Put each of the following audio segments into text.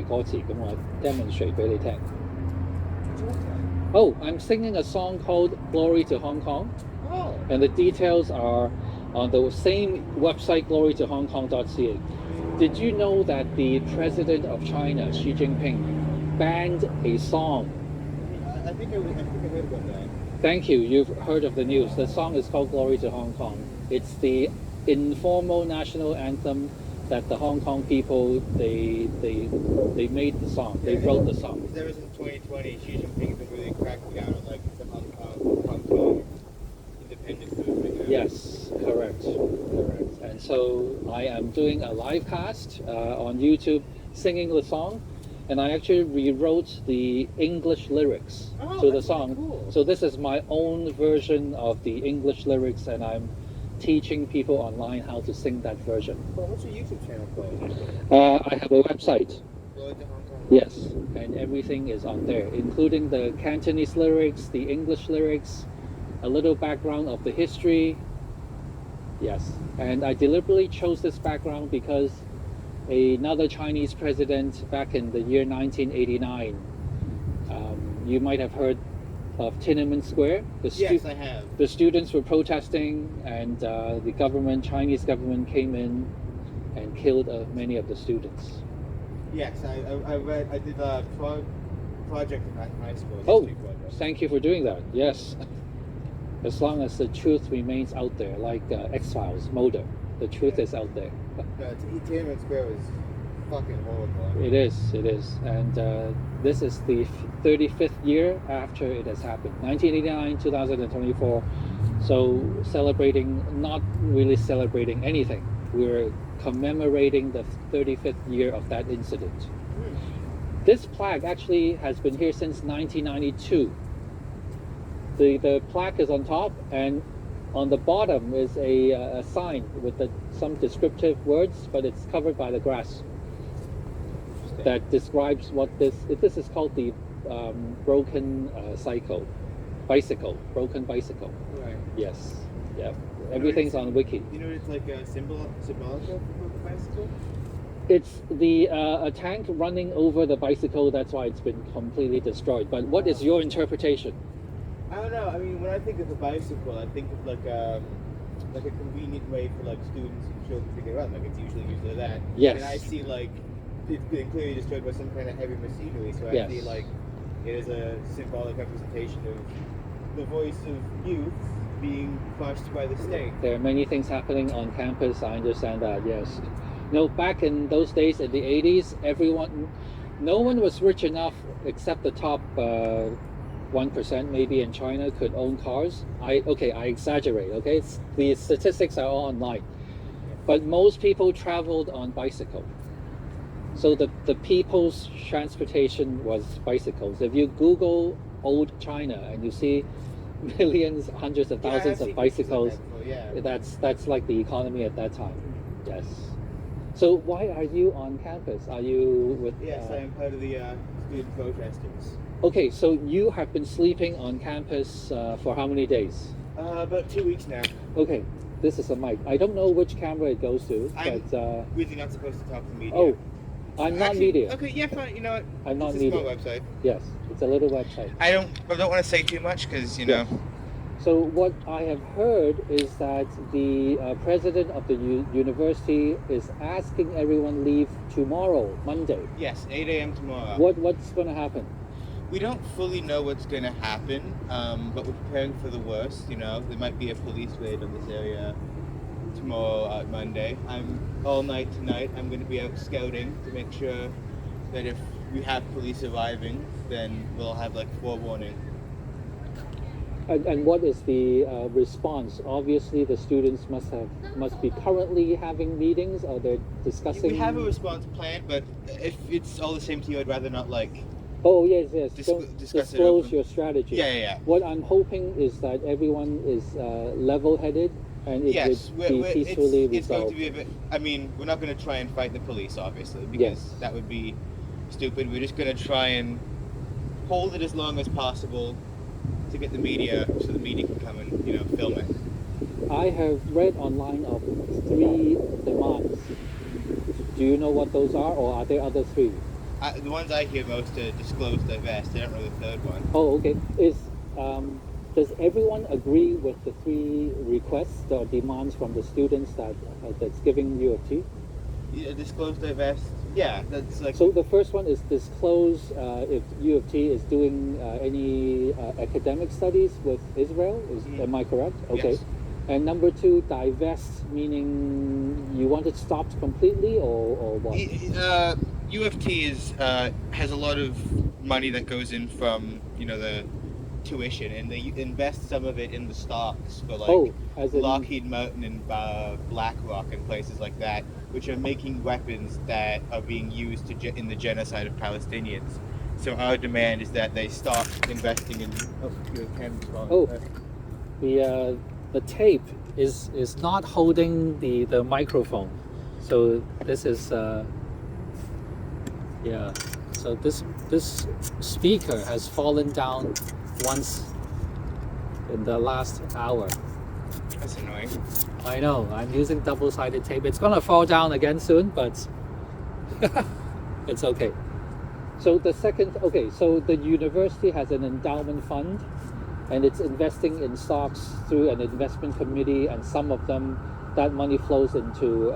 歌詞，咁我 demonstrate 俾你聽。Oh, I'm singing a song called Glory to Hong Kong. Oh. And the details are on the same website, glorytohongkong.ca. Did you know that the president of China, Xi Jinping, banned a song? I think I heard about that. Thank you. You've heard of the news. The song is called Glory to Hong Kong. It's the informal national anthem that the Hong Kong people, they made the song. They wrote the song. Because ever since 2020, Xi Jinping's been really cracking down on like the Hong Kong independence movement. Yes, correct. And so I am doing a live cast on YouTube singing the song, and I actually rewrote the English lyrics to the song. Really cool. So this is my own version of the English lyrics, and I'm teaching people online how to sing that version. Well, what's your YouTube channel called? I have a website. Glory to Hong Kong. Yes, and everything is on there, including the Cantonese lyrics, the English lyrics, a little background of the history. Yes, and I deliberately chose this background because another Chinese president back in the year 1989, you might have heard of Tiananmen Square. Yes, I have. The students were protesting, and the government, Chinese government, came in and killed many of the students. Yes, I did a project in high school. Oh, project. thank you for doing that. Yes. As long as the truth remains out there, like X-Files, Mulder, the truth is out there. Tiananmen Square was fucking horrible. It is. And this is the 35th year after it has happened. 1989, 2024. So not really celebrating anything. We're commemorating the 35th year of that incident. This plaque actually has been here since 1992. The plaque is on top, and on the bottom is a sign with some descriptive words, but it's covered by the grass. That describes what this is called the broken bicycle. Right. Yes. Yeah. Everything's on Wiki. You know, it's like a symbolic of the bicycle. It's a tank running over the bicycle. That's why it's been completely destroyed. But what is your interpretation? I don't know. I mean, when I think of a bicycle, I think of like a convenient way for like students and children to get around. Like it's usually used that. Yes. And I see like it's being clearly destroyed by some kind of heavy machinery. So I see like it is a symbolic representation of the voice of youth being crushed by the state. There are many things happening on campus. I understand that. Yes. No, back in those days in the 80s, no one was rich enough except the top 1% maybe in China could own cars. I exaggerate, okay? The statistics are all online. But most people traveled on bicycle. So the people's transportation was bicycles. If you Google old China and you see millions, hundreds of thousands of bicycles, that's like the economy at that time. Yes. So why are you on campus? Are you with... Yes, I am part of the student protesters. Okay, so you have been sleeping on campus for how many days? About 2 weeks now. Okay, this is a mic. I don't know which camera it goes to, but... really not supposed to talk to media. Oh, I'm not media. Okay, yeah, fine. You know what? I'm not media. media. It's a small website. Yes, it's a little website. I don't want to say too much because, you know... So what I have heard is that the president of the university is asking everyone leave tomorrow, Monday. Yes, 8 a.m. tomorrow. What's going to happen? We don't fully know what's going to happen, but we're preparing for the worst. You know, there might be a police raid on this area tomorrow, Monday. All night tonight. I'm going to be out scouting to make sure that if we have police arriving, then we'll have like forewarning. And what is the response? Obviously, the students must be currently having meetings, or they're discussing. We have a response plan, but if it's all the same to you, I'd rather not like. Oh yes. Don't disclose your strategy. Yeah. What I'm hoping is that everyone is level-headed and it would be peacefully resolved. It's going to be a bit. I mean, we're not going to try and fight the police, obviously, because that would be stupid. We're just going to try and hold it as long as possible to get the media, so the media can come and film it. I have read online of 3 demands. Do you know what those are, or are there other 3? The ones I hear most are disclose, divest. I don't know the third one. Oh, okay. Does everyone agree with the three requests or demands from the students that's giving U of T? Yeah, disclose, divest. Yeah, that's like. So the first one is disclose if U of T is doing any academic studies with Israel. Am I correct? Okay. Yes. And number two, divest, meaning you want it stopped completely or what? U of T has a lot of money that goes in from the tuition, and they invest some of it in the stocks for like as in, Lockheed Martin and BlackRock and places like that, which are making weapons that are being used in the genocide of Palestinians. So our demand is that they stop investing in. Oh, your camera's wrong. Oh. The tape is not holding the microphone, so this is yeah. So this speaker has fallen down once in the last hour. That's annoying. I know. I'm using double-sided tape. It's gonna fall down again soon, but it's okay. So so the university has an endowment fund, and it's investing in stocks through an investment committee, and some of them, that money flows into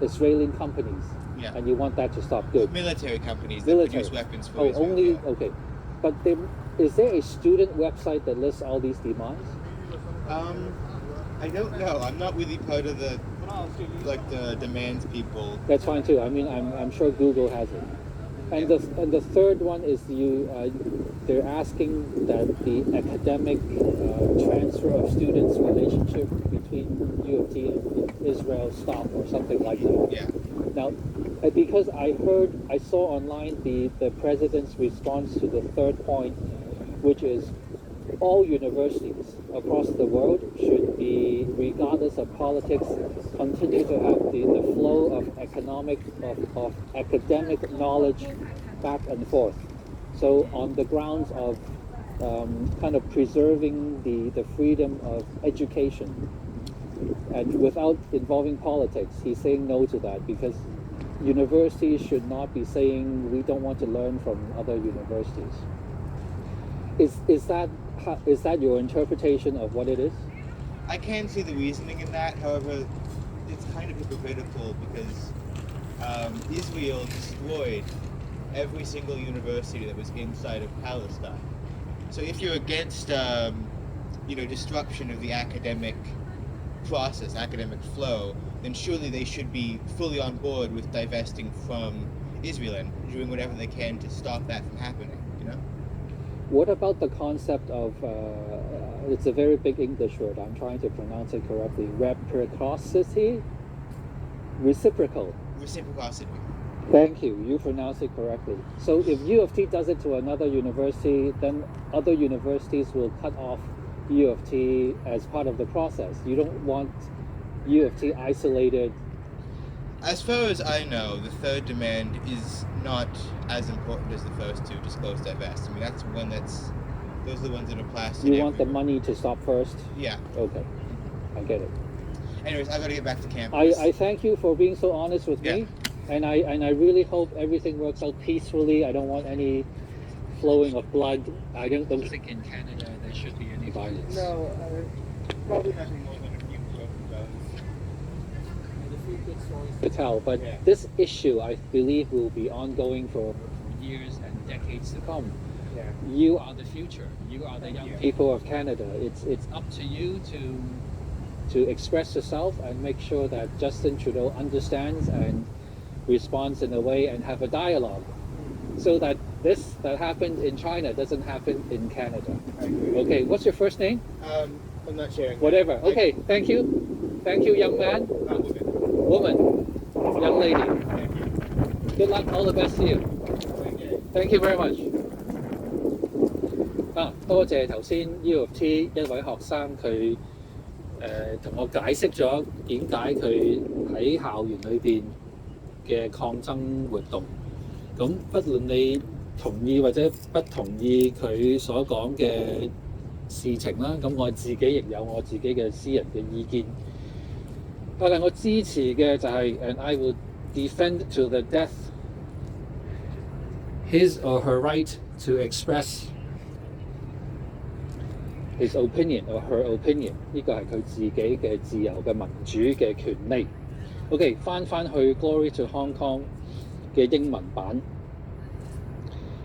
Israeli companies. Yeah. And you want that to stop. Good. Military companies that produce weapons for Israel. Only yeah. Okay. But is there a student website that lists all these demands? I don't know. I'm not really part of the demands people. That's fine too. I mean, I'm sure Google has it. And the third one is they're asking that the academic transfer of students relationship between U of T and Israel stop or something like that. Yeah. Now, because I saw online the president's response to the third point, which is all universities across the world should be, regardless of politics, continue to have the flow of academic knowledge back and forth. So on the grounds of kind of preserving the freedom of education, and without involving politics, he's saying no to that, because universities should not be saying we don't want to learn from other universities. Is that your interpretation of what it is? I can see the reasoning in that. However, it's kind of hypocritical because Israel destroyed every single university that was inside of Palestine. So if you're against, destruction of the academic process, academic flow, then surely they should be fully on board with divesting from Israel and doing whatever they can to stop that from happening. What about the concept of, it's a very big English word, I'm trying to pronounce it correctly, reciprocity? Reciprocal. Reciprocity. Thank you, you pronounced it correctly. So if U of T does it to another university, then other universities will cut off U of T as part of the process. You don't want U of T isolated. As far as I know, the third demand is not as important as the first two, disclose, divest. I mean, those are the ones that are plastered. You want the money to stop first? Yeah. Okay, I get it. Anyways, I gotta get back to campus. I thank you for being so honest with me, and I really hope everything works out peacefully. I don't want any flowing of blood. I don't think in Canada there should be any violence. No, probably nothing more than a few broken bones. And a few good stories to tell, but this issue, I believe, will be ongoing for years and decades to come. Yeah. You are the future. You are the young people of Canada. It's up to you to express yourself and make sure that Justin Trudeau understands and responds in a way and have a dialogue, so that this that happened in China doesn't happen in Canada. Okay, what's your first name? I'm not sharing. Whatever. Okay, thank you. Thank you, young man. Woman. Young lady. Thank you. Good luck. All the best to you. Thank you very much. 多謝頭先 U of T 一位學生佢同我解釋咗點解佢喺校園裏邊嘅抗爭活動。咁不論你同意或者不同意佢所講嘅事情啦，咁我自己亦有我自己嘅私人嘅意見。但係我支持嘅就係 and I will defend to the death his or her right to express his opinion or her opinion， 呢個係佢自己嘅自由嘅民主嘅權利。OK， 翻去 Glory to Hong Kong 嘅英文版。